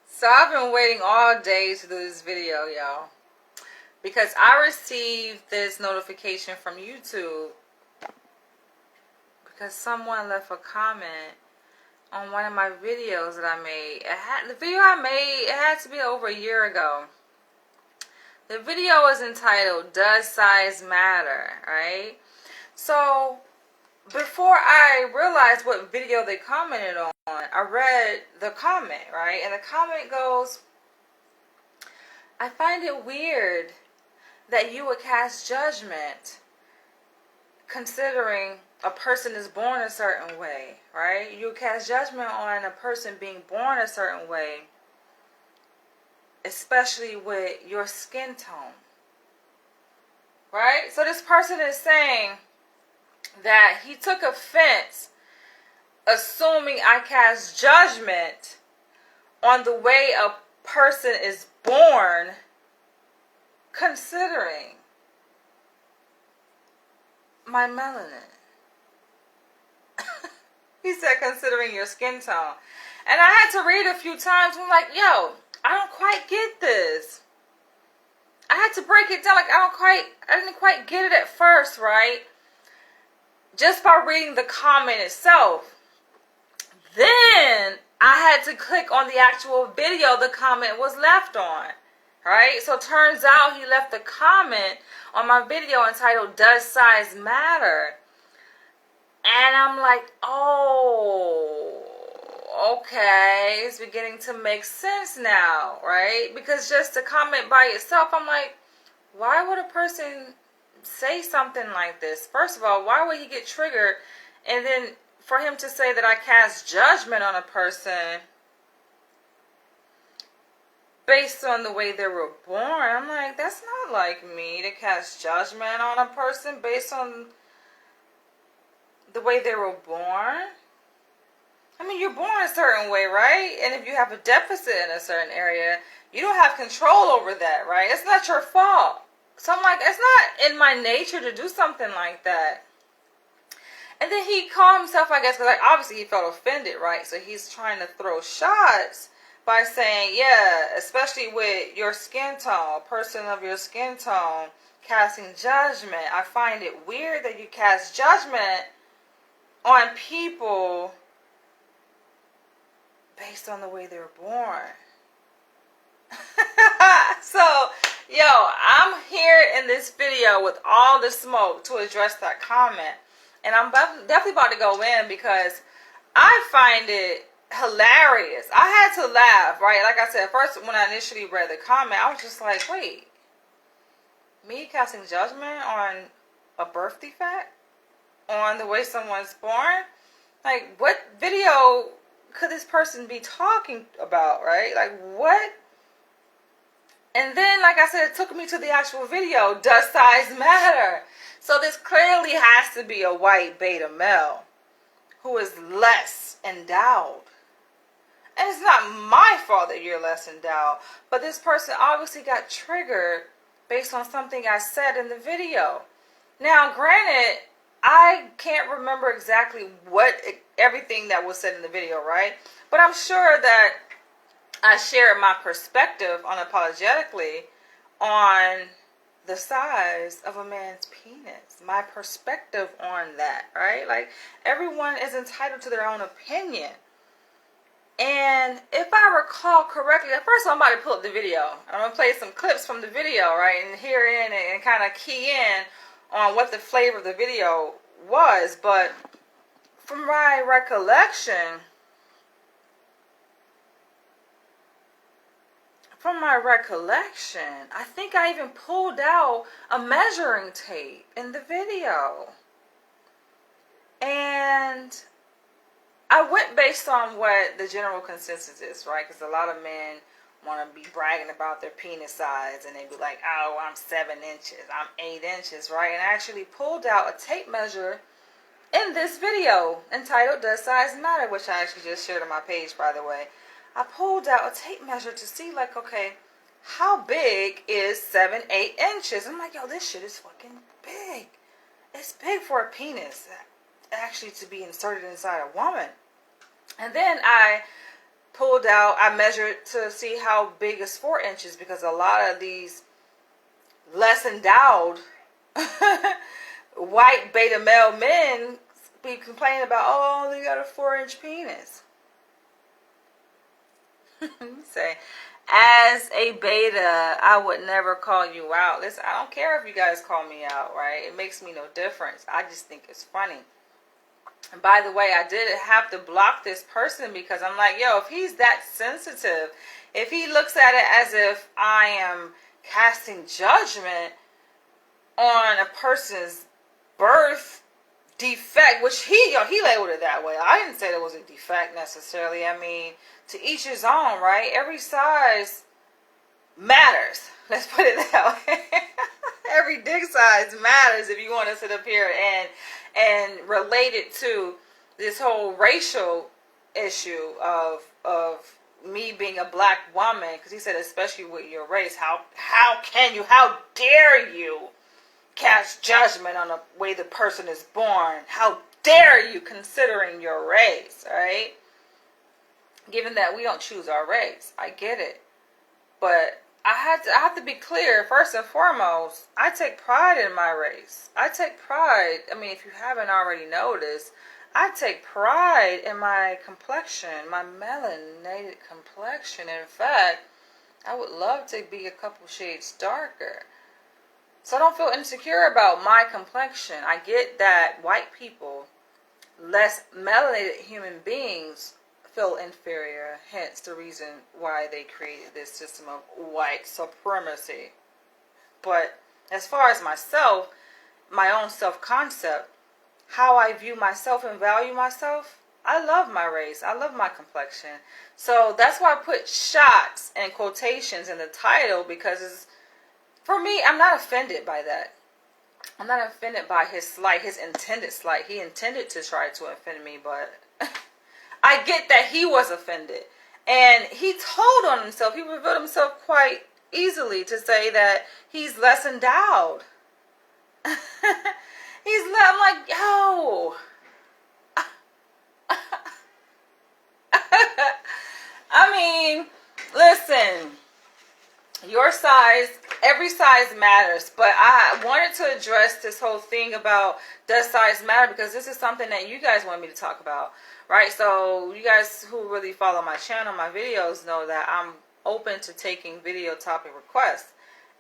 So I've been waiting all day to do this video, y'all, because I received this notification from YouTube because someone left a comment on one of my videos that I made. The video I made, it had to be over a year ago. The video was entitled, "Does Size Matter?" Right? So before I realized what video they commented on, I read the comment, right? And the comment goes, "I find it weird that you would cast judgment considering a person is born a certain way," right? You cast judgment on a person being born a certain way, especially with your skin tone, right? So this person is saying that he took offense assuming I cast judgment on the way a person is born, considering my melanin. He said, considering your skin tone. And I had to read a few times. I'm like, yo, I don't quite get this. I had to break it down. Like, I didn't quite get it at first, right? Just by reading the comment itself. Then I had to click on the actual video the comment was left on, right? So it turns out he left a comment on my video entitled, "Does Size Matter?" And I'm like, oh, okay, it's beginning to make sense now, right? Because just to comment by itself, I'm like, why would a person say something like this? First of all, why would he get triggered? And then for him to say that I cast judgment on a person based on the way they were born, I'm like, that's not like me to cast judgment on a person based on the way they were born. I mean, you're born a certain way, right? And if you have a deficit in a certain area, you don't have control over that, right? It's not your fault. So I'm like, it's not in my nature to do something like that. And then he called himself, I guess, because like, obviously he felt offended, right? So he's trying to throw shots by saying, yeah, especially with your skin tone, a person of your skin tone, casting judgment. I find it weird that you cast judgment on people based on the way they were born. So, yo, I'm here in this video with all the smoke to address that comment. And I'm definitely about to go in because I find it hilarious. I had to laugh, right? Like I said, first when I initially read the comment, I was just like, wait, me casting judgment on a birth defect? On the way someone's born? Like, what video could this person be talking about, right? Like, what? And then, like I said, it took me to the actual video. Does size matter? So this clearly has to be a white beta male who is less endowed. And it's not my fault that you're less endowed, but this person obviously got triggered based on something I said in the video. Now, granted, I can't remember exactly everything that was said in the video, right? But I'm sure that I shared my perspective unapologetically on the size of a man's penis. My perspective on that, right? Like, everyone is entitled to their own opinion. And if I recall correctly, first of all, I'm about to pull up the video. I'm going to play some clips from the video, right? And hear in and kind of key in on what the flavor of the video was. But from my recollection, I think I even pulled out a measuring tape in the video. And I went based on what the general consensus is, right? Because a lot of men want to be bragging about their penis size, and they be like, oh, I'm 7 inches, I'm 8 inches, right? And I actually pulled out a tape measure in this video entitled "Does Size Matter?" which I actually just shared on my page, by the way. I pulled out a tape measure to see, like, okay, how big is 7, 8 inches? I'm like, yo, this shit is fucking big. It's big for a penis actually to be inserted inside a woman. And then I measured to see how big is 4 inches, because a lot of these less endowed white beta male men be complaining about, oh, I only got a 4-inch penis. Say, as a beta, I would never call you out. Listen, I don't care if you guys call me out, right? It makes me no difference. I just think it's funny. And by the way, I did have to block this person because I'm like, yo, if he's that sensitive, if he looks at it as if I am casting judgment on a person's birth defect, which he labeled it that way. I didn't say it was a defect necessarily. I mean, to each his own, right? Every size matters. Let's put it that way. Every dick size matters if you want to sit up here and relate it to this whole racial issue of me being a black woman, because he said especially with your race, how dare you cast judgment on the way the person is born? How dare you, considering your race, right? Given that we don't choose our race, I get it, but I have to be clear. First and foremost, I take pride in my race. I take pride. I mean, if you haven't already noticed, I take pride in my complexion, my melanated complexion. In fact, I would love to be a couple shades darker. So I don't feel insecure about my complexion. I get that white people, less melanated human beings, feel inferior, hence the reason why they created this system of white supremacy. But as far as myself, my own self-concept, how I view myself and value myself, I love my race. I love my complexion. So that's why I put shots and quotations in the title, because it's, for me, I'm not offended by that. I'm not offended by his slight, his intended slight. He intended to try to offend me, but I get that he was offended. And he told on himself, he revealed himself quite easily to say that he's less endowed. I'm like, yo. I mean, listen, your size, every size matters, but I wanted to address this whole thing about does size matter, because this is something that you guys want me to talk about. Right, so you guys who really follow my channel, my videos, know that I'm open to taking video topic requests.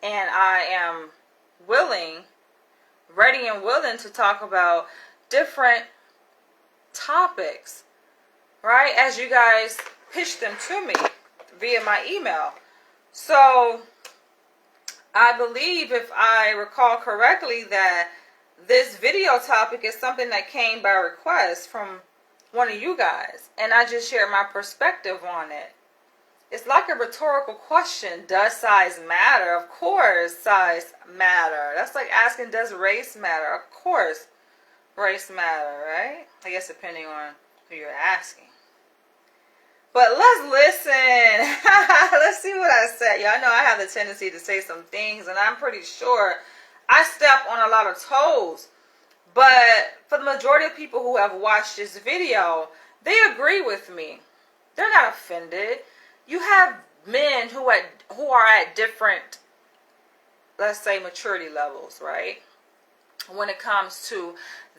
And I am ready and willing to talk about different topics, right, as you guys pitch them to me via my email. So I believe, if I recall correctly, that this video topic is something that came by request from one of you guys, and I just shared my perspective on it. It's like a rhetorical question. Does size matter? Of course size matter. That's like asking, does race matter? Of course race matter, right? I guess depending on who you're asking. But let's listen. Let's see what I said. Y'all know I have the tendency to say some things, and I'm pretty sure I step on a lot of toes. But for the majority of people who have watched this video, they agree with me. They're not offended. You have men who are at different, let's say, maturity levels, right? When it comes to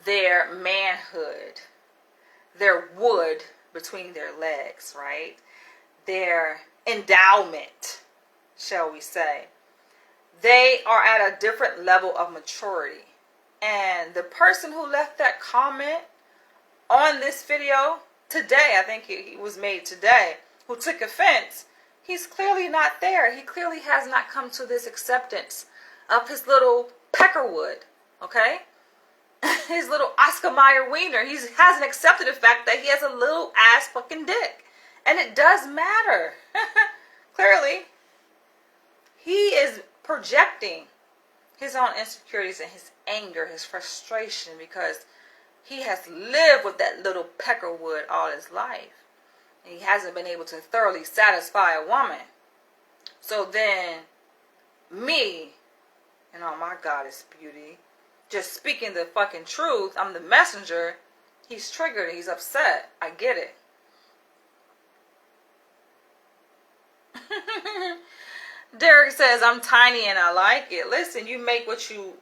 their manhood, their wood between their legs, right? Their endowment, shall we say. They are at a different level of maturity. And the person who left that comment on this video today, I think it was made today, who took offense, he's clearly not there. He clearly has not come to this acceptance of his little peckerwood, okay? His little Oscar Meyer Weiner. He hasn't accepted the fact that he has a little ass fucking dick. And it does matter. Clearly. He is projecting his own insecurities and his anger, his frustration, because he has lived with that little peckerwood all his life. And he hasn't been able to thoroughly satisfy a woman. So then, me, and oh my goddess beauty, just speaking the fucking truth, I'm the messenger, he's triggered, he's upset. I get it. Derek says, I'm tiny and I like it. Listen, you make what you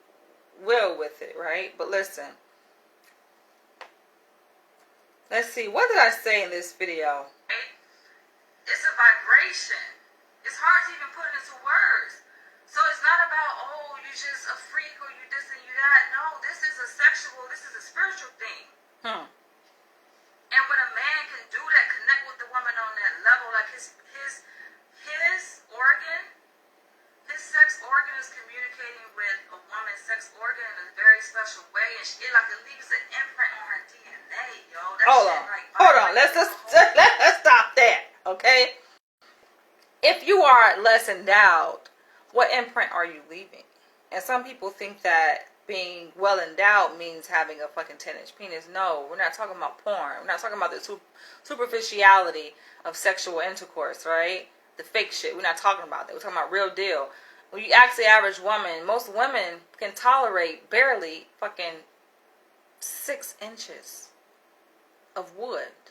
will with it, right? But listen. Let's see. What did I say in this video? It's a vibration. It's hard to even put it into words. So it's not about, oh, you're just a freak or you this and you that. No, this is a spiritual thing. And when a man can do that, connect with the woman on that level, like his organ, his sex organ is communicating with a woman's sex organ in a very special way, and it leaves an imprint on her DNA, yo. Hold on. Let's stop that, okay? If you are less endowed, what imprint are you leaving? And some people think that being well endowed means having a fucking 10-inch penis. No, we're not talking about porn. We're not talking about the superficiality of sexual intercourse, right? The fake shit. We're not talking about that. We're talking about real deal. When you ask the average woman, most women can tolerate barely fucking 6 inches of wood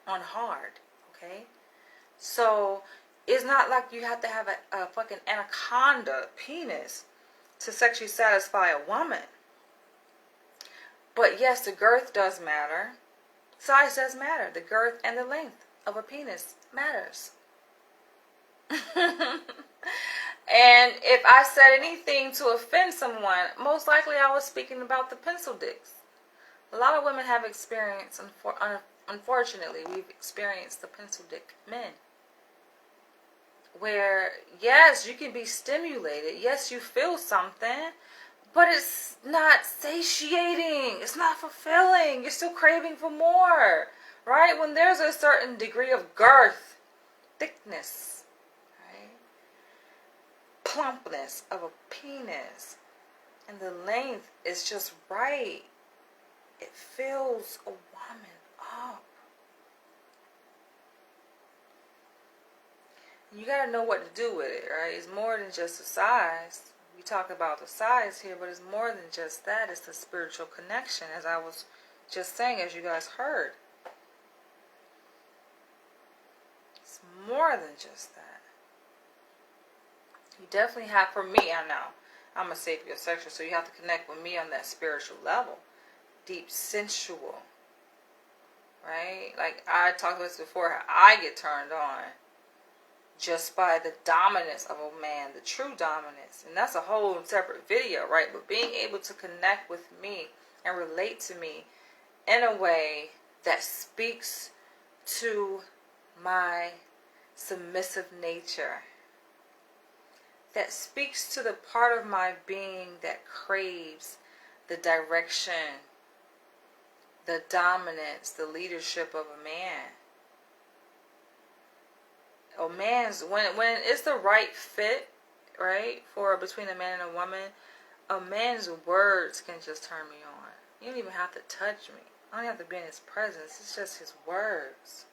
on hard, okay? So it's not like you have to have a fucking anaconda penis to sexually satisfy a woman. But yes, the girth does matter. Size does matter. The girth and the length of a penis matters. And if I said anything to offend someone, most likely I was speaking about the pencil dicks. A lot of women have experienced, unfortunately, we've experienced the pencil dick men. Where, yes, you can be stimulated. Yes, you feel something. But it's not satiating. It's not fulfilling. You're still craving for more. Right? When there's a certain degree of girth, thickness, right? Plumpness of a penis, and the length is just right, it fills a woman up. You gotta know what to do with it, right? It's more than just the size. We talk about the size here, but it's more than just that. It's the spiritual connection, as I was just saying, as you guys heard. It's more than just that. You definitely have, for me, I know, I'm a sapiosexual, so you have to connect with me on that spiritual level. Deep sensual. Right? Like I talked about this before, how I get turned on just by the dominance of a man, the true dominance. And that's a whole separate video, right? But being able to connect with me and relate to me in a way that speaks to my submissive nature, that speaks to the part of my being that craves the direction, the dominance, the leadership of a man. A man's, when it's the right fit, right, for between a man and a woman, a man's words can just turn me on. You don't even have to touch me. I don't have to be in his presence. It's just his words.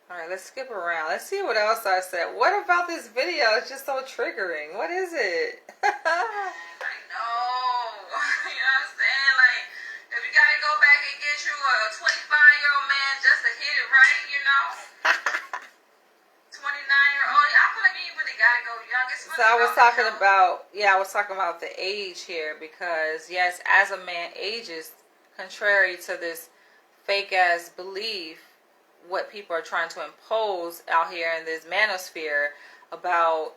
Alright, let's skip around. Let's see what else I said. What about this video? It's just so triggering. What is it? I know. You know what I'm saying? Like, if you gotta go back and get you a 25-year-old man just to hit it right, you know? 29-year-old. I feel like you really gotta go young. So I was talking about the age here because, yes, as a man ages, contrary to this fake-ass belief, what people are trying to impose out here in this manosphere about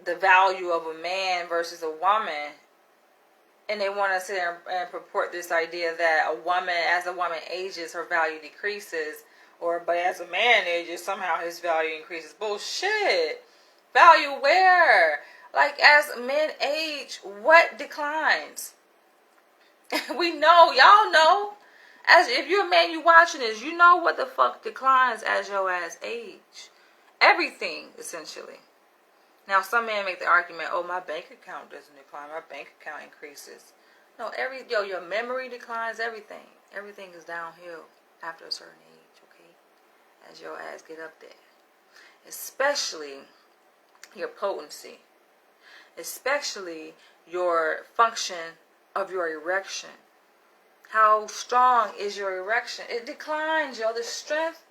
the value of a man versus a woman. And they want to sit there and purport this idea that as a woman ages, her value decreases. But as a man ages, somehow his value increases. Bullshit. Value where? Like, as men age, what declines? We know. Y'all know. As if you're a man, you watching this, you know what the fuck declines as your ass age. Everything, essentially. Now, some men make the argument, oh, my bank account doesn't decline, my bank account increases. No, your memory declines, everything. Everything is downhill after a certain age, okay? As your ass get up there. Especially your potency. Especially your function of your erection. How strong is your erection? It declines, yo. The strength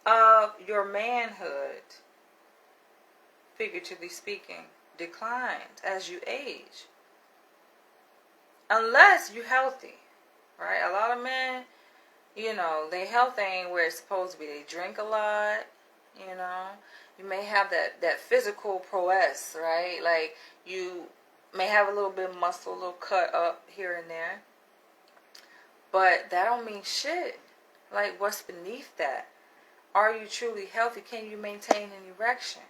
of your manhood, figuratively speaking, declines as you age. Unless you're healthy, right? A lot of men, they health ain't where it's supposed to be. They drink a lot, you know. You may have that physical prowess, right? Like, you may have a little bit of muscle, a little cut up here and there. But that don't mean shit. Like, what's beneath that? Are you truly healthy? Can you maintain an erection?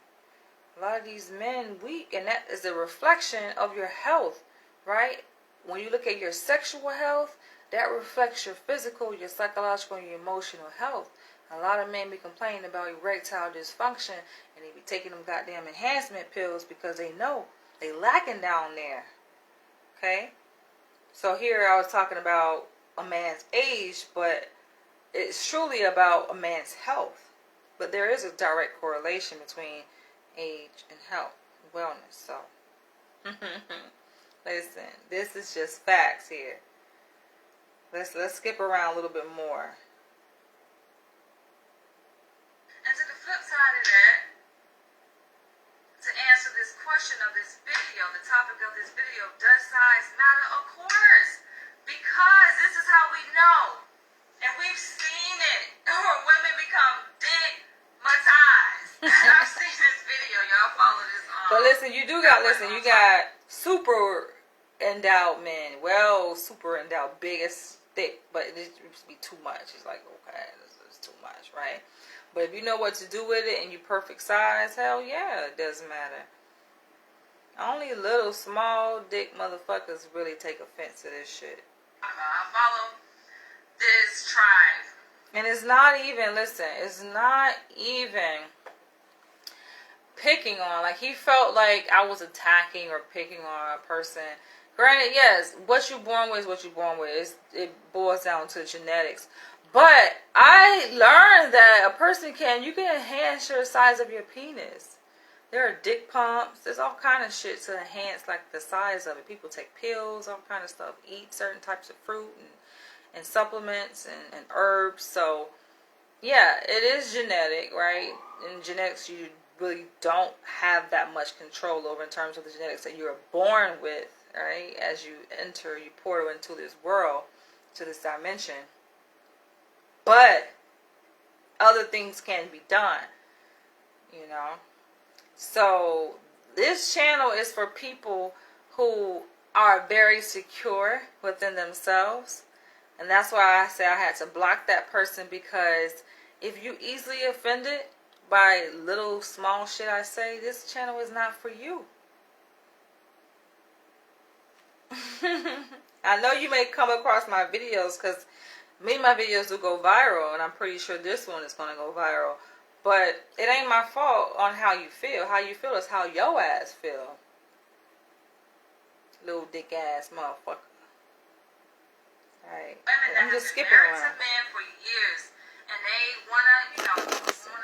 A lot of these men weak, and that is a reflection of your health, right? When you look at your sexual health, that reflects your physical, your psychological, and your emotional health. A lot of men be complaining about erectile dysfunction, and they be taking them goddamn enhancement pills because they know they lacking down there. Okay? So here I was talking about a man's age, but it's truly about a man's health. But there is a direct correlation between age and health, wellness. So, listen, this is just facts here. Let's skip around a little bit more. And to the flip side of that, to answer this question of this video, the topic of this video, does size matter? Of course, because this is how we know, and we've seen it, where women become digmatized. I've seen this video. Y'all follow this on. But listen, you got super endowed men. Well, super endowed, big as thick, but it used to be too much. It's like, okay, this is too much, right? But if you know what to do with it and you perfect size, hell yeah, it doesn't matter. Only little small dick motherfuckers really take offense to this shit. I follow this tribe. And it's not even, listen, it's not even picking on. Like, he felt like I was attacking or picking on a person. Granted, yes, what you're born with is what you're born with. It boils down to genetics. But I learned that a person you can enhance your size of your penis. There are dick pumps. There's all kind of shit to enhance like the size of it. People take pills, all kind of stuff. Eat certain types of fruit and supplements and herbs. So, yeah, it is genetic, right? In genetics, you really don't have that much control over in terms of the genetics that you're born with, right? As you enter, you portal into this world, to this dimension. But other things can be done, you know. So this channel is for people who are very secure within themselves. And that's why I say I had to block that person, because if you easily offended by little small shit I say, this channel is not for you. I know you may come across my videos because many of my videos do go viral, and I'm pretty sure this one is going to go viral. But it ain't my fault on how you feel. How you feel is how your ass feel. Little dick ass motherfucker. Alright. I'm just skipping around. Married to men for years, and they wanna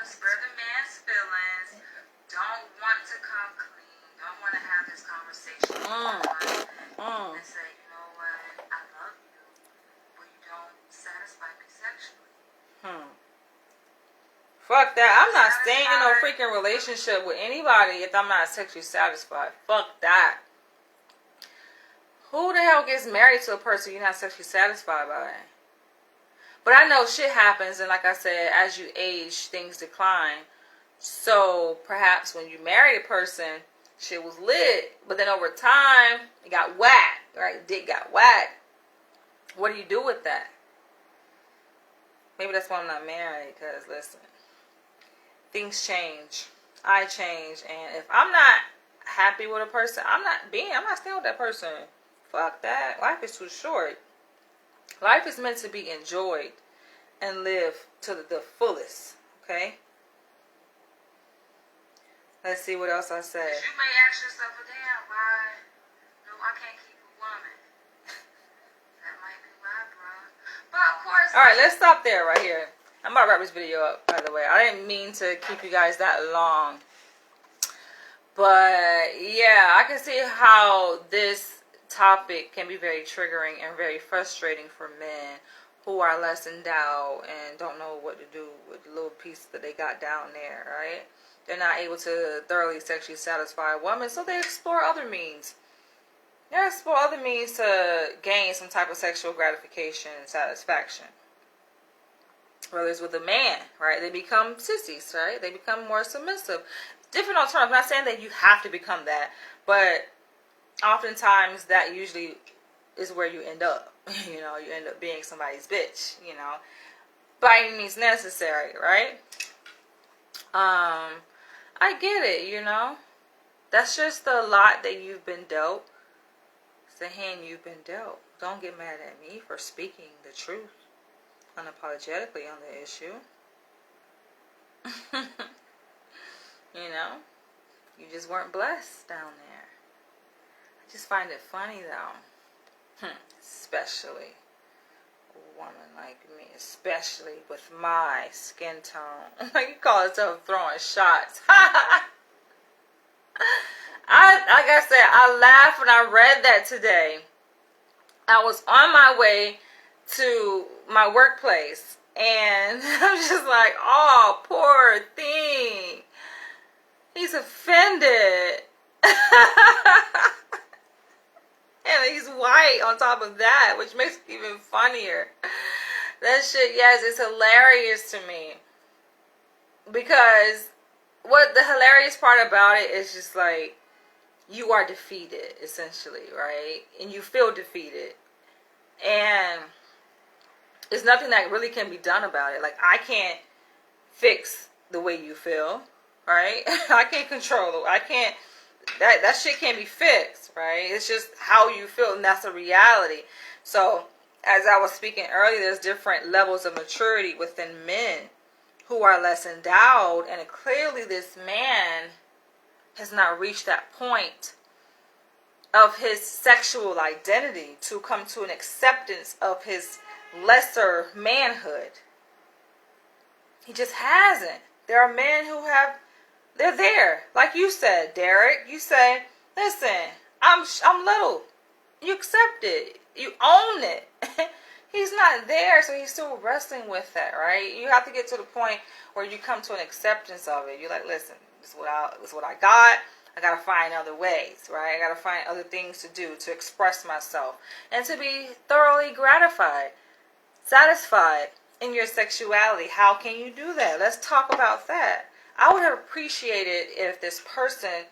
spur the man's feelings. Don't want to come clean. Don't want to have this conversation. And say, you know what? I love you, but you don't satisfy me sexually. Fuck that. I'm not staying in no freaking relationship with anybody if I'm not sexually satisfied. Fuck that. Who the hell gets married to a person you're not sexually satisfied by? But I know shit happens, and like I said, as you age, things decline. So perhaps when you married a person, shit was lit, but then over time, it got whacked, right? Dick got whacked. What do you do with that? Maybe that's why I'm not married, because listen, things change. I change, and if I'm not happy with a person, I'm not staying with that person. Fuck that. Life is too short. Life is meant to be enjoyed and lived to the fullest, okay? Let's see what else I say. You may ask yourself, damn, why? No, I can't keep a woman. That might be why, bro. But of course. All right, let's stop there right here. I'm about to wrap this video up, by the way. I didn't mean to keep you guys that long. But yeah, I can see how this topic can be very triggering and very frustrating for men who are less endowed and don't know what to do with the little piece that they got down there, right? They're not able to thoroughly sexually satisfy a woman, so they explore other means. They explore other means to gain some type of sexual gratification and satisfaction. Whether it's with a man, right? They become sissies, right? They become more submissive. Different alternatives. I'm not saying that you have to become that, but oftentimes that usually is where you end up. You know, you end up being somebody's bitch, you know, by any means necessary, right? I get it, you know. That's just the lot that you've been dealt. It's the hand you've been dealt. Don't get mad at me for speaking the truth unapologetically on the issue. You know, you just weren't blessed down there. I just find it funny though, especially a woman like me, especially with my skin tone. Like you call yourself throwing shots. Like I said, I laughed when I read that today. I was on my way to my workplace and I'm just like, oh, poor thing. He's offended. And he's white on top of that, which makes it even funnier. That shit, yes, it's hilarious to me. Because what the hilarious part about it is just like, you are defeated, essentially, right? And you feel defeated. And there's nothing that really can be done about it. Like, I can't fix the way you feel, right? I can't control it. I can't, that shit can't be fixed, right? It's just how you feel, and that's a reality. So, as I was speaking earlier, there's different levels of maturity within men who are less endowed, and clearly this man has not reached that point of his sexual identity to come to an acceptance of his lesser manhood. He just hasn't. There are men who have, they're there. Like you said, Derek, you say, listen, I'm little. You accept it. You own it. He's not there, so he's still wrestling with that, right? You have to get to the point where you come to an acceptance of it. You're like, listen, this is what I got. I got to find other ways, right? I got to find other things to do to express myself and to be thoroughly gratified, satisfied in your sexuality. How can you do that? Let's talk about that. I would have appreciated if this person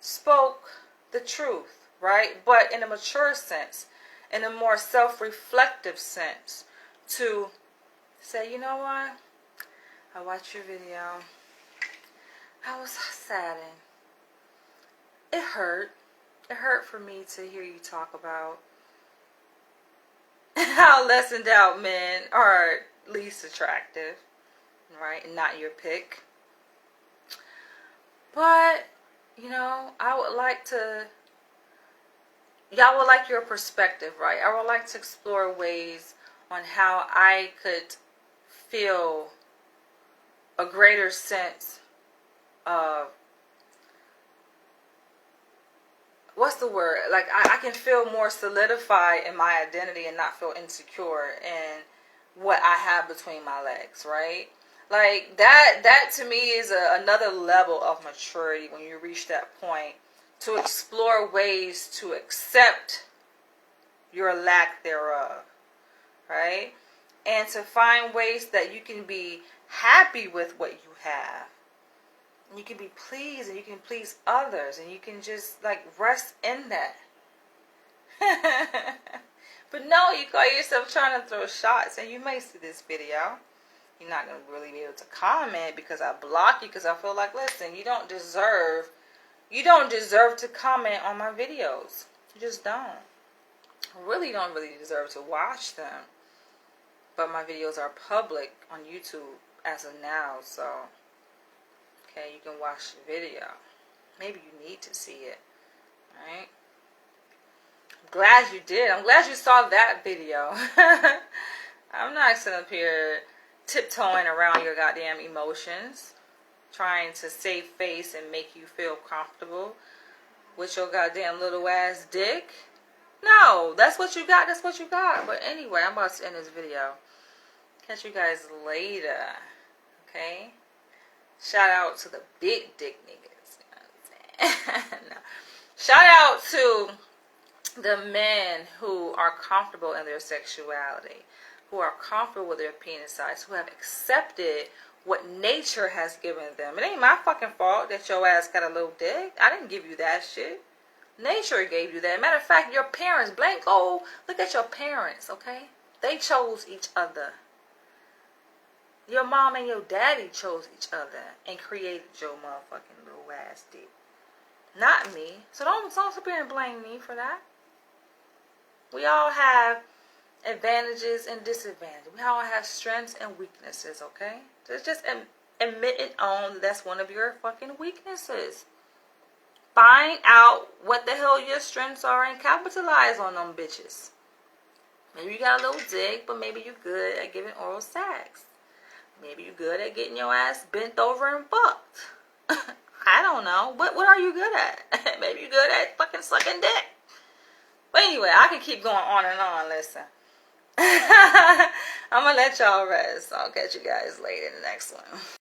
spoke the truth, right? But in a mature sense, in a more self-reflective sense, to say, you know what? I watched your video. I was saddened. It hurt. It hurt for me to hear you talk about how less endowed men are least attractive, right? And not your pick. But, you know, I would like to, y'all would like your perspective, right? I would like to explore ways on how I could feel a greater sense of, what's the word? Like, I can feel more solidified in my identity and not feel insecure in what I have between my legs, right? Like, that to me is another level of maturity when you reach that point, to explore ways to accept your lack thereof, right? And to find ways that you can be happy with what you have. You can be pleased and you can please others and you can just like rest in that. But no, you call yourself trying to throw shots, and you may see this video. You're not going to really be able to comment because I block you, because I feel like, listen, you don't deserve to comment on my videos. You just don't. Really don't deserve to watch them. But my videos are public on YouTube as of now, so okay, you can watch the video. Maybe you need to see it, right? I'm glad you did. I'm glad you saw that video. I'm not sitting up here tiptoeing around your goddamn emotions, trying to save face and make you feel comfortable with your goddamn little ass dick. No, that's what you got. That's what you got. But anyway, I'm about to end this video. Catch you guys later. Okay? Shout out to the big dick niggas. You know what I'm saying? No. Shout out to the men who are comfortable in their sexuality, who are comfortable with their penis size, who have accepted what nature has given them. It ain't my fucking fault that your ass got a little dick. I didn't give you that shit. Nature gave you that. Matter of fact, your parents, look at your parents, okay? They chose each other. Your mom and your daddy chose each other and created your motherfucking little ass dick. Not me. So don't sit here and blame me for that. We all have advantages and disadvantages. We all have strengths and weaknesses, okay? So just admit it on that's one of your fucking weaknesses. Find out what the hell your strengths are and capitalize on them bitches. Maybe you got a little dick, but maybe you're good at giving oral sex. Maybe you're good at getting your ass bent over and fucked. I don't know. What are you good at? Maybe you're good at fucking sucking dick. But anyway, I can keep going on and on. Listen. I'm going to let y'all rest. I'll catch you guys later in the next one.